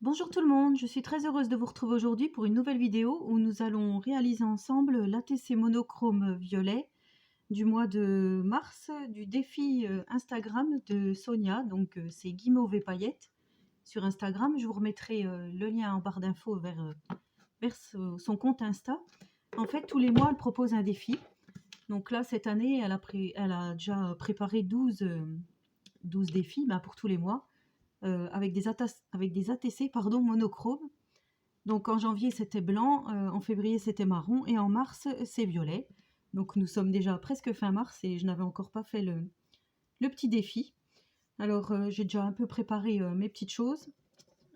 Bonjour tout le monde, je suis très heureuse de vous retrouver aujourd'hui pour une nouvelle vidéo où nous allons réaliser ensemble l'ATC monochrome violet du mois de mars du défi Instagram de Sonia, donc c'est Guimauve et Paillettes sur Instagram. Je vous remettrai le lien en barre d'infos vers son compte Insta. En fait, tous les mois, elle propose un défi. Donc là, cette année, elle a déjà préparé 12 défis pour tous les mois. Avec des ATC pardon, monochromes. Donc en janvier c'était blanc, en février c'était marron et en mars c'est violet. Donc nous sommes déjà presque fin mars et je n'avais encore pas fait le petit défi. Alors j'ai déjà un peu préparé mes petites choses.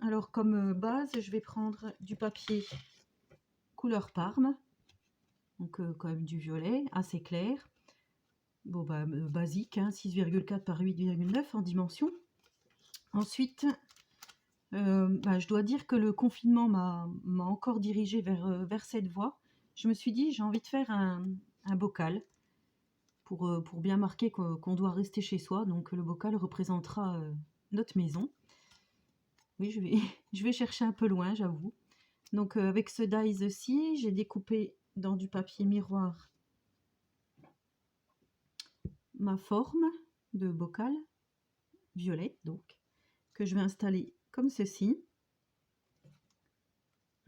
Alors comme base je vais prendre du papier couleur Parme, donc quand même du violet assez clair. Bon basique, hein, 6,4 par 8,9 en dimension. Ensuite je dois dire que le confinement m'a encore dirigée vers cette voie. Je me suis dit: «J'ai envie de faire un bocal pour bien marquer qu'on doit rester chez soi». Donc le bocal représentera, notre maison. Oui, je vais je vais chercher un peu loin, j'avoue. Donc avec ce dies-ci, j'ai découpé dans du papier miroir ma forme de bocal, violet donc, que je vais installer comme ceci.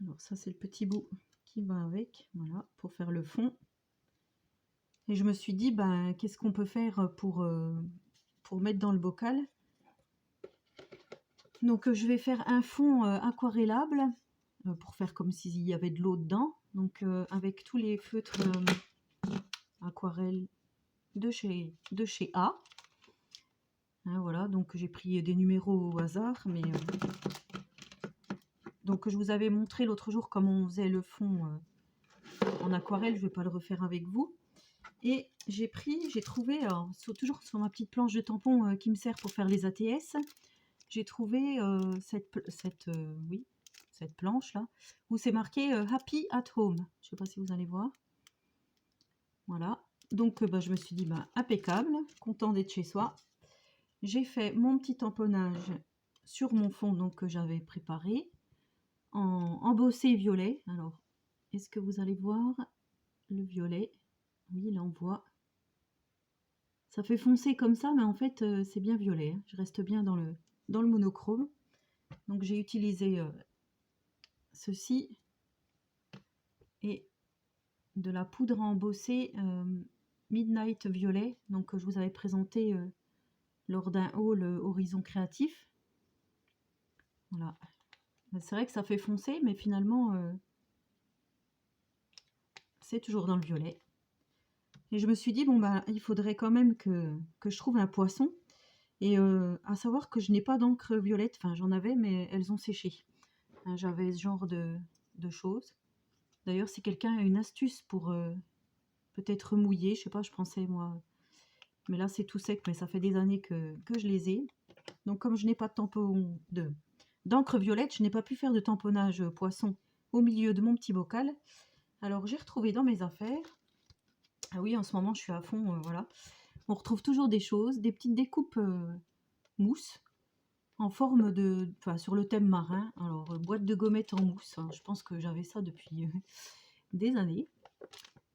Alors ça, c'est le petit bout qui va avec, voilà, pour faire le fond. Et je me suis dit: «Ben, qu'est-ce qu'on peut faire pour mettre dans le bocal?» Donc je vais faire un fond, aquarellable, pour faire comme s'il y avait de l'eau dedans. Donc avec tous les feutres, aquarelles de chez A. Hein, voilà, donc j'ai pris des numéros au hasard, mais donc je vous avais montré l'autre jour comment on faisait le fond, en aquarelle. Je ne vais pas le refaire avec vous. Et j'ai trouvé, alors toujours sur ma petite planche de tampon qui me sert pour faire les ATS, j'ai trouvé cette planche là où c'est marqué Happy at Home. Je ne sais pas si vous allez voir. Voilà. Donc je me suis dit impeccable, content d'être chez soi. J'ai fait mon petit tamponnage sur mon fond donc que j'avais préparé en embossé violet. Alors, est-ce que vous allez voir le violet? Oui, là on voit. Ça fait foncer comme ça, mais en fait, c'est bien violet, hein. Je reste bien dans le monochrome. Donc j'ai utilisé ceci et de la poudre à embosser Midnight Violet, donc que je vous avais présenté lors d'un haul Horizon Créatif. Voilà. C'est vrai que ça fait foncer, mais finalement, c'est toujours dans le violet. Et je me suis dit, il faudrait quand même que je trouve un poisson. Et à savoir que je n'ai pas d'encre violette, enfin j'en avais, mais elles ont séché. Hein, j'avais ce genre de choses. D'ailleurs, si quelqu'un a une astuce pour peut-être mouiller, je sais pas, je pensais moi, mais là c'est tout sec, mais ça fait des années que je les ai. Donc comme je n'ai pas de tampon d'encre violette, je n'ai pas pu faire de tamponnage poisson au milieu de mon petit bocal. Alors j'ai retrouvé dans mes affaires, ah oui, en ce moment je suis à fond, voilà. On retrouve toujours des choses, des petites découpes mousse en forme enfin sur le thème marin. Alors boîte de gommettes en mousse, hein, je pense que j'avais ça depuis des années.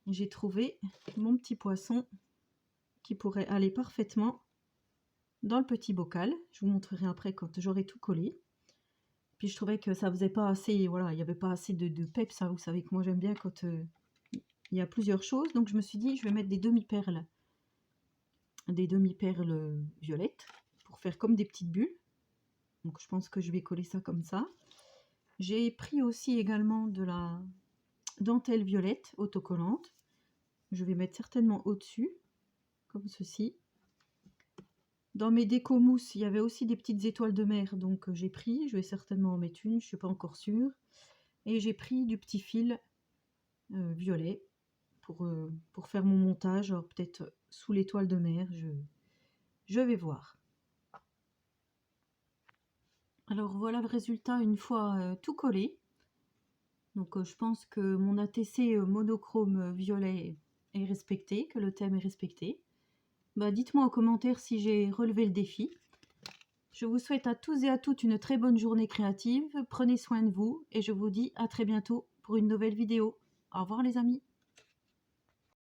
J'ai trouvé mon petit poisson qui pourrait aller parfaitement dans le petit bocal. Je vous montrerai après quand j'aurai tout collé. Puis je trouvais que ça faisait pas assez, voilà, il n'y avait pas assez de peps, hein. Vous savez que moi j'aime bien quand il y a plusieurs choses. Donc je me suis dit, je vais mettre des demi-perles violettes pour faire comme des petites bulles. Donc je pense que je vais coller ça comme ça. J'ai pris aussi également de la dentelle violette autocollante. Je vais mettre certainement au-dessus, comme ceci. Dans mes déco mousse, il y avait aussi des petites étoiles de mer, donc j'ai pris, je vais certainement en mettre une, je ne suis pas encore sûre. Et j'ai pris du petit fil violet pour faire mon montage, alors peut-être sous l'étoile de mer, je vais voir. Alors voilà le résultat une fois tout collé. Donc je pense que mon ATC monochrome violet est respecté, que le thème est respecté. Dites-moi en commentaire si j'ai relevé le défi. Je vous souhaite à tous et à toutes une très bonne journée créative. Prenez soin de vous et je vous dis à très bientôt pour une nouvelle vidéo. Au revoir les amis.